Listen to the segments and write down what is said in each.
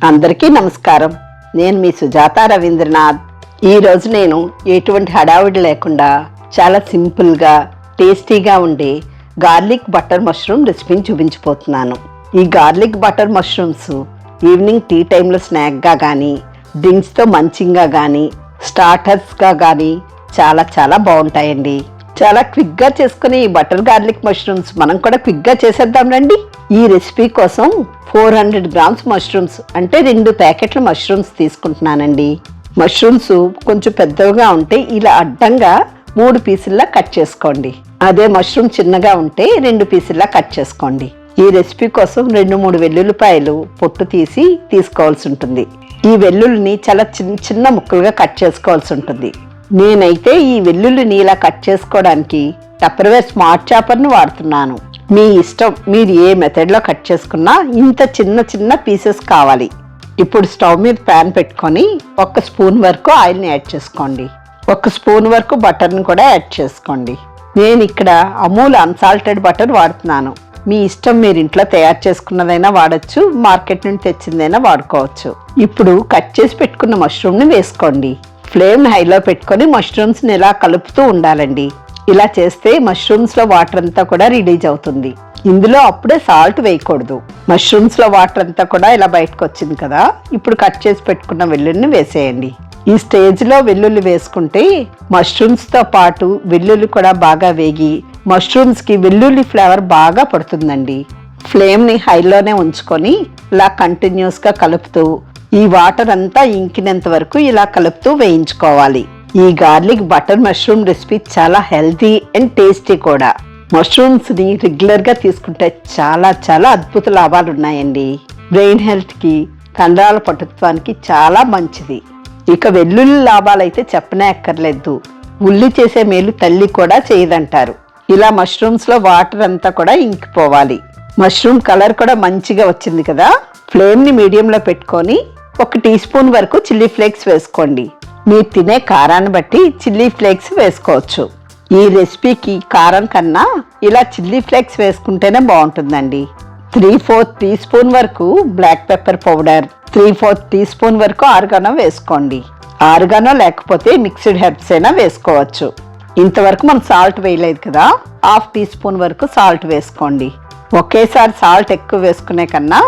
అందరికీ నమస్కారం. నేను మీ సుజాత రవీంద్రనాథ్. ఈరోజు నేను ఎటువంటి హడావిడి లేకుండా చాలా సింపుల్గా టేస్టీగా ఉండే గార్లిక్ బటర్ మష్రూమ్ రెసిపీని చూపించిపోతున్నాను. ఈ garlic butter mushrooms evening tea టైంలో స్నాక్గా కానీ, డ్రింక్స్తో మంచింగ్గా కానీ, స్టార్టర్స్గా కానీ చాలా చాలా బాగుంటాయండి. చాలా క్విక్గా చేసుకునే ఈ బటర్ గార్లిక్ మష్రూమ్స్ మనం కూడా క్విక్గా చేసేద్దాం రండి. ఈ రెసిపీ కోసం 400 గ్రామ్స్ మష్రూమ్స్ అంటే 2 ప్యాకెట్ల మష్రూమ్స్ తీసుకుంటున్నానండి. మష్రూమ్స్ కొంచెం పెద్దగా ఉంటే ఇలా అడ్డంగా 3 పీసుల్లా కట్ చేసుకోండి. అదే మష్రూమ్ చిన్నగా ఉంటే 2 పీసుల్లా కట్ చేసుకోండి. ఈ రెసిపీ కోసం 2-3 వెల్లుల్లిపాయలు పొట్టు తీసుకోవాల్సి ఉంటుంది. ఈ వెల్లుల్లిని చాలా చిన్న ముక్కలుగా కట్ చేసుకోవాల్సి ఉంటుంది. నేనైతే ఈ వెల్లుల్లిని ఇలా కట్ చేసుకోవడానికి టప్పర్వేర్ స్మార్ట్ చాపర్ను వాడుతున్నాను. మీ ఇష్టం, మీరు ఏ మెథడ్లో కట్ చేసుకున్నా ఇంత చిన్న పీసెస్ కావాలి. ఇప్పుడు స్టవ్ మీద ప్యాన్ పెట్టుకొని 1 స్పూన్ వరకు ఆయిల్ని యాడ్ చేసుకోండి. 1 స్పూన్ వరకు బటర్ని కూడా యాడ్ చేసుకోండి. నేను ఇక్కడ అమూల్ అన్సాల్టెడ్ బటర్ వాడుతున్నాను. మీ ఇష్టం, మీరు ఇంట్లో తయారు చేసుకున్నదైనా వాడచ్చు, మార్కెట్ నుండి తెచ్చిందైనా వాడుకోవచ్చు. ఇప్పుడు కట్ చేసి పెట్టుకున్న మష్రూమ్ని వేసుకోండి. ఫ్లేమ్ని హైలో పెట్టుకొని మష్రూమ్స్ని ఇలా కలుపుతూ ఉండాలండి. ఇలా చేస్తే మష్రూమ్స్లో వాటర్ అంతా కూడా రిలీజ్ అవుతుంది. ఇందులో అప్పుడే సాల్ట్ వేయకూడదు. మష్రూమ్స్లో వాటర్ అంతా కూడా ఇలా బయటకు వచ్చింది కదా, ఇప్పుడు కట్ చేసి పెట్టుకున్న వెల్లుల్లిని వేసేయండి. ఈ స్టేజ్లో వెల్లుల్లి వేసుకుంటే మష్రూమ్స్తో పాటు వెల్లుల్లి కూడా బాగా వేగి మష్రూమ్స్కి వెల్లుల్లి ఫ్లేవర్ బాగా పడుతుందండి. ఫ్లేమ్ని హైలోనే ఉంచుకొని ఇలా కంటిన్యూస్గా కలుపుతూ ఈ వాటర్ అంతా ఇంకినంత వరకు ఇలా కలుపుతూ వేయించుకోవాలి. ఈ గార్లిక్ బటర్ మష్రూమ్ రెసిపీ చాలా హెల్తీ అండ్ టేస్టీ కూడా. మష్రూమ్స్ని రెగ్యులర్గా తీసుకుంటే చాలా చాలా అద్భుత లాభాలు ఉన్నాయండి. బ్రెయిన్ హెల్త్కి, కండరాల పటుత్వానికి చాలా మంచిది. ఇక వెల్లుల్లి లాభాలు అయితే చెప్పనే అక్కర్లేదు. ఉల్లి చేసే మేలు తల్లి కూడా చేయదంటారు. ఇలా మష్రూమ్స్లో వాటర్ అంతా కూడా ఇంకిపోవాలి. మష్రూమ్ కలర్ కూడా మంచిగా వచ్చింది కదా. ఫ్లేమ్ని మీడియంలో పెట్టుకొని 1 టీ స్పూన్ వరకు చిల్లీ ఫ్లేక్స్ వేసుకోండి. మీరు తినే కారాన్ని బట్టి చిల్లీ ఫ్లేక్స్ వేసుకోవచ్చు. ఈ రెసిపీకి కారం కన్నా ఇలా చిల్లీ ఫ్లేక్స్ వేసుకుంటేనే బాగుంటుందండి. 3/4 టీ స్పూన్ వరకు black pepper powder, 3/4 teaspoon వరకు ఆర్గానో వేసుకోండి. ఆర్గానో లేకపోతే మిక్స్డ్ హెర్బ్స్ అయినా వేసుకోవచ్చు. ఇంతవరకు మనం సాల్ట్ వేయలేదు కదా, 1/2 టీ స్పూన్ వరకు సాల్ట్ వేసుకోండి. ఒకేసారి సాల్ట్ ఎక్కువ వేసుకునే కన్నా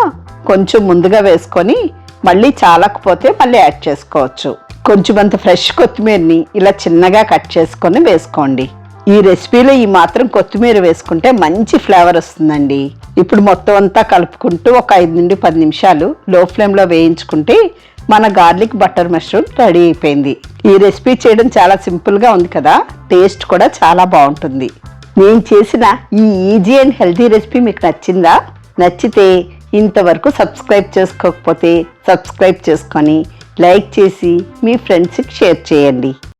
కొంచెం ముందుగా వేసుకొని మళ్ళీ చాలకపోతే మళ్ళీ యాడ్ చేసుకోవచ్చు. కొంచెం అంత ఫ్రెష్ కొత్తిమీరని ఇలా చిన్నగా కట్ చేసుకొని వేసుకోండి. ఈ రెసిపీలో ఈ మాత్రం కొత్తిమీర వేసుకుంటే మంచి ఫ్లేవర్ వస్తుందండి. ఇప్పుడు మొత్తం అంతా కలుపుకుంటూ ఒక 5 నుండి 10 నిమిషాలు లో ఫ్లేమ్లో వేయించుకుంటే మన గార్లిక్ బటర్ మష్రూమ్ రెడీ అయిపోయింది. ఈ రెసిపీ చేయడం చాలా సింపుల్గా ఉంది కదా, టేస్ట్ కూడా చాలా బాగుంటుంది. నేను చేసిన ఈ ఈజీ అండ్ హెల్తీ రెసిపీ మీకు నచ్చిందా? నచ్చితే ఇంతవరకు సబ్స్క్రైబ్ చేసుకోకపోతే సబ్స్క్రైబ్ చేసుకొని లైక్ చేసి మీ ఫ్రెండ్స్కి షేర్ చేయండి.